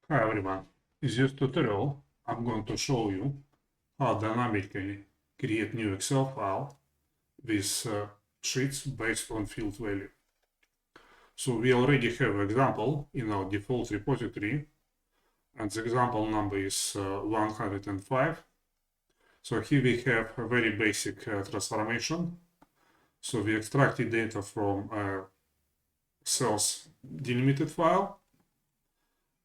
Hi everyone, in this tutorial I'm going to show you how dynamically create new Excel file with sheets based on field value. So we already have an example in our default repository, and the example number is 105. So here we have a very basic transformation. So we extracted data from a sales delimited file.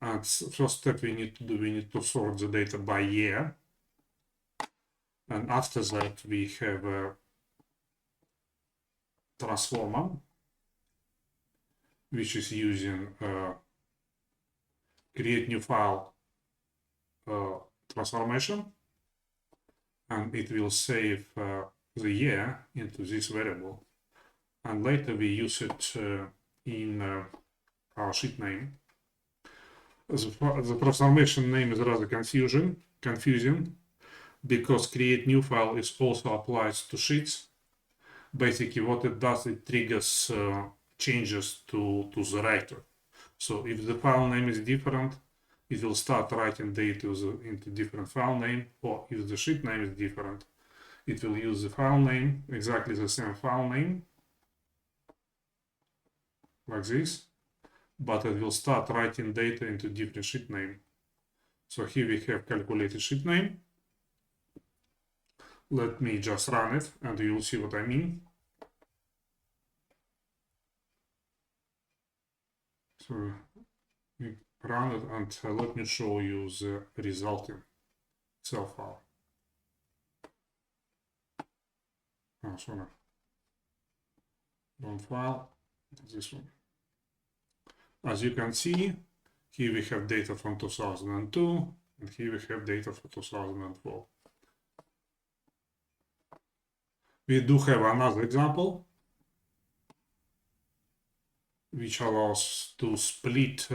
And first step we need to sort the data by year. And after that, we have a transformer, which is using create new file transformation. And it will save the year into this variable. And later we use it in our sheet name. The transformation name is rather confusing because create new file is also applied to sheets. Basically what it does, it triggers changes to the writer. So if the file name is different, it will start writing data into different file name, or if the sheet name is different, it will use the file name, exactly the same file name, like this, but it will start writing data into different sheet name. So here we have calculated sheet name. Let me just run it and you will see what I mean. So we run it and let me show you the resulting Excel file. Oh, sorry. Wrong file, this one. As you can see, here we have data from 2002, and here we have data for 2004. We do have another example, which allows to split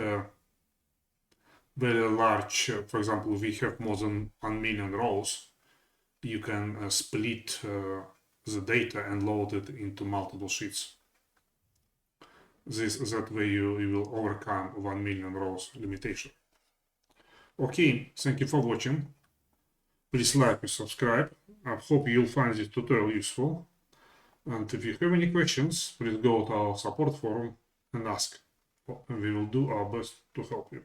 very large, for example, we have more than 1 million rows. You can split the data and load it into multiple sheets. That way you will overcome 1 million rows limitation. Okay, thank you for watching. Please like and subscribe. I hope you'll find this tutorial useful. And if you have any questions, please go to our support forum and ask. And we will do our best to help you.